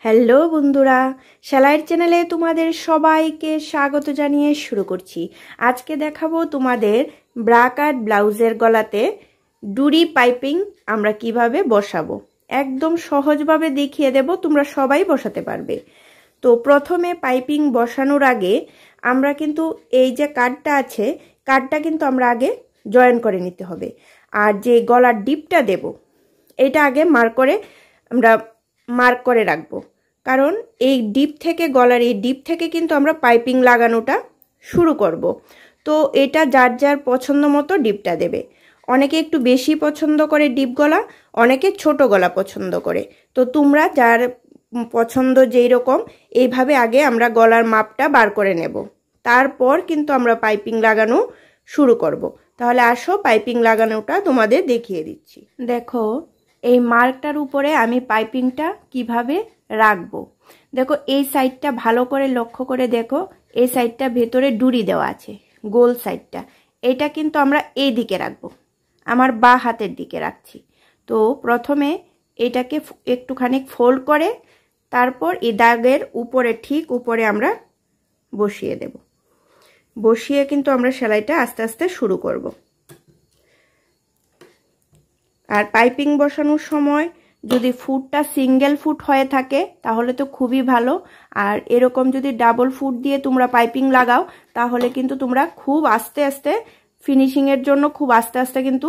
Hello বন্ধুরা, সেলাইয়ের চ্যানেলে তোমাদের সবাইকে স্বাগত জানিয়ে শুরু করছি। আজকে দেখাবো তোমাদের ব্রা কাট ব্লাউজের গলাতে ডুরি পাইপিং আমরা কিভাবে বসাবো। একদম সহজভাবে দেখিয়ে দেব, তোমরা সবাই বসাতে পারবে। তো প্রথমে পাইপিং বসানোর আগে আমরা কিন্তু এই যে কাটটা আছে, কাটটা কিন্তু আমরা আগে জয়েন করে নিতে হবে। আর যে গলার ডিপটা দেব, এটা আগে মার্ক করে রাখবো, কারণ এই ডিপ থেকে গলার এই ডিপ থেকে কিন্তু আমরা পাইপিং লাগানোটা শুরু করব। তো এটা যার যার পছন্দ মতো ডিপটা দেবে। অনেকে একটু বেশি পছন্দ করে ডিপ গলা, অনেকে ছোট গলা পছন্দ করে। তো তোমরা যার পছন্দ যেই রকম, এইভাবে আগে আমরা গলার মাপটা বার করে নেব, তারপর কিন্তু আমরা পাইপিং লাগানো শুরু করব। তাহলে আসো পাইপিং লাগানোটা তোমাদের দেখিয়ে দিচ্ছি। দেখো, এই মার্কটার উপরে আমি পাইপিংটা কিভাবে রাখবো। দেখো, এই সাইডটা ভালো করে লক্ষ্য করে দেখো, এই সাইডটা ভেতরে ডুরি দেওয়া আছে, গোল সাইডটা। এটা কিন্তু আমরা এই দিকে রাখবো, আমার বাঁ হাতের দিকে রাখছি। তো প্রথমে এটাকে একটুখানি ফোল্ড করে তারপর এই দাগের উপরে, ঠিক উপরে আমরা বসিয়ে দেব। বসিয়ে কিন্তু আমরা সেলাইটা আস্তে আস্তে শুরু করব। আর পাইপিং বসানোর সময় যদি ফুটটা সিঙ্গেল ফুট হয়ে থাকে তাহলে তো খুবই ভালো। আর এরকম যদি ডাবল ফুট দিয়ে তোমরা পাইপিং লাগাও তাহলে কিন্তু তোমরা খুব আস্তে আস্তে, ফিনিশিংয়ের জন্য খুব আস্তে আস্তে কিন্তু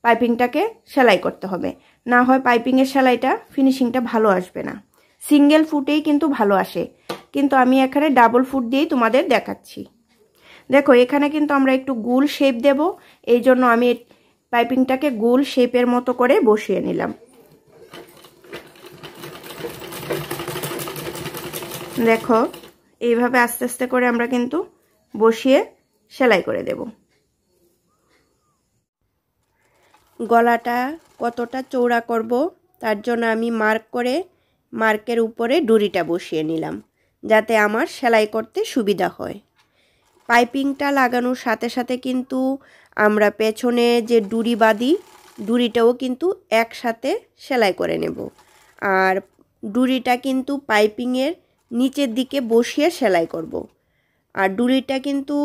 পাইপিংটাকে সেলাই করতে হবে, না হয় পাইপিংয়ের সেলাইটা ফিনিশিংটা ভালো আসবে না। সিঙ্গেল ফুটেই কিন্তু ভালো আসে, কিন্তু আমি এখানে ডাবল ফুট দিয়েই তোমাদের দেখাচ্ছি। দেখো, এখানে কিন্তু আমরা একটু গোল শেপ দেব, এই জন্য আমি পাইপিংটাকে গোল শেপের মতো করে বসিয়ে নিলাম। দেখো, এইভাবে আস্তে আস্তে করে আমরা কিন্তু বসিয়ে সেলাই করে দেব। গলাটা কতটা চওড়া করব তার জন্য আমি মার্ক করে মার্কের উপরে ডুরিটা বসিয়ে নিলাম, যাতে আমার সেলাই করতে সুবিধা হয়। পাইপিংটা লাগানোর সাথে সাথে কিন্তু আমরা পেছনে যে ডুরি বাঁধি, ডুরিটাও কিন্তু একসাথে সেলাই করে নেব। আর ডুরিটা কিন্তু পাইপিংয়ের নিচের দিকে বসিয়ে সেলাই করব। আর ডুরিটা কিন্তু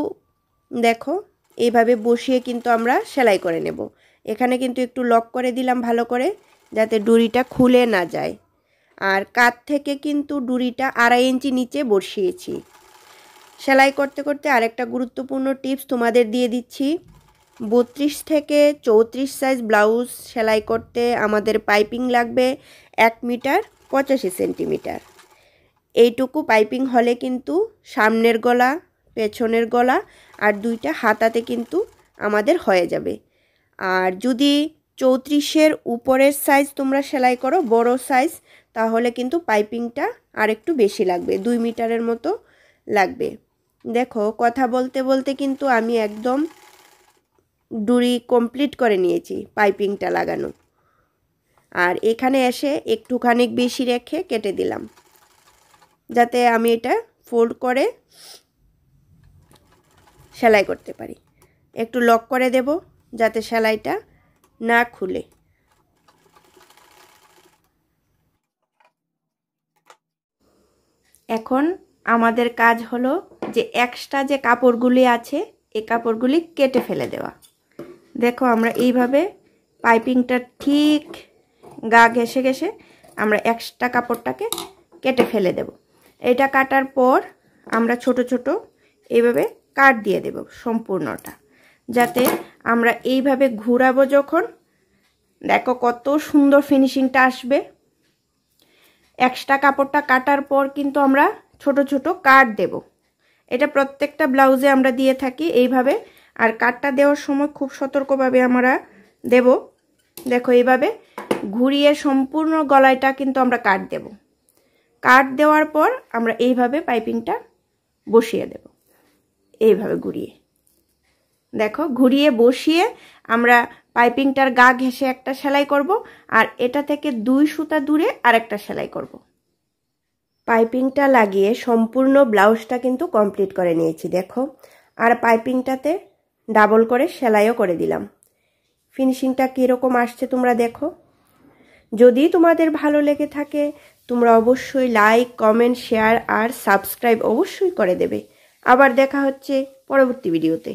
দেখো, এইভাবে বসিয়ে কিন্তু আমরা সেলাই করে নেব। এখানে কিন্তু একটু লক করে দিলাম ভালো করে, যাতে ডুরিটা খুলে না যায়। আর কাঁধ থেকে কিন্তু ডুরিটা 2.5 ইঞ্চি নিচে বসিয়েছি। সেলাই করতে করতে আরেকটা গুরুত্বপূর্ণ টিপস তোমাদের দিয়ে দিচ্ছি। 32 থেকে 34 সাইজ ব্লাউজ সেলাই করতে আমাদের পাইপিং লাগবে 1 মিটার 85 সেন্টিমিটার। এইটুকু পাইপিং হলে কিন্তু সামনের গলা, পেছনের গলা আর দুইটা হাতাতে কিন্তু আমাদের হয়ে যাবে। আর যদি 34-এর উপরের সাইজ তোমরা সেলাই করো, বড় সাইজ, তাহলে কিন্তু পাইপিংটা আর একটু বেশি লাগবে, 2 মিটারের মতো লাগবে। দেখো, কথা বলতে বলতে কিন্তু আমি একদম ডুরি কমপ্লিট করে নিয়েছি পাইপিংটা লাগানো। আর এখানে এসে একটুখানি বেশি রেখে কেটে দিলাম, যাতে আমি এটা ফোল্ড করে সেলাই করতে পারি। একটু লক করে দেব যাতে সেলাইটা না খুলে। এখন আমাদের কাজ হলো যে এক্সট্রা যে কাপড়গুলি আছে এই কাপড়গুলি কেটে ফেলে দেওয়া। দেখো, আমরা এইভাবে পাইপিংটা ঠিক গা ঘেঁষে ঘেঁষে আমরা এক্সট্রা কাপড়টাকে কেটে ফেলে দেব। এটা কাটার পর আমরা ছোট ছোট এইভাবে কাট দিয়ে দেব সম্পূর্ণটা, যাতে আমরা এইভাবে ঘুরাবো যখন, দেখো কত সুন্দর ফিনিশিংটা আসবে। এক্সট্রা কাপড়টা কাটার পর কিন্তু আমরা ছোট ছোট কাট দেব। এটা প্রত্যেকটা ব্লাউজে আমরা দিয়ে থাকি এইভাবে। আর কাটটা দেওয়ার সময় খুব সতর্কভাবে আমরা দেব। দেখো, এইভাবে ঘুরিয়ে সম্পূর্ণ গলাটা কিন্তু আমরা কাট দেব। কাট দেওয়ার পর আমরা এইভাবে পাইপিংটা বসিয়ে দেব, এইভাবে ঘুরিয়ে। দেখো, ঘুরিয়ে বসিয়ে আমরা পাইপিংটার গা ঘেঁষে একটা সেলাই করব, আর এটা থেকে 2 সুতা দূরে আরেকটা সেলাই করব। পাইপিংটা লাগিয়ে সম্পূর্ণ ব্লাউজটা কিন্তু কমপ্লিট করে নিয়েছি। দেখো, আর পাইপিংটাতে ডাবল করে সেলাইও করে দিলাম। ফিনিশিংটা কীরকম আসছে তোমরা দেখো। যদি তোমাদের ভালো লেগে থাকে তোমরা অবশ্যই লাইক, কমেন্ট, শেয়ার আর সাবস্ক্রাইব অবশ্যই করে দেবে। আবার দেখা হচ্ছে পরবর্তী ভিডিওতে।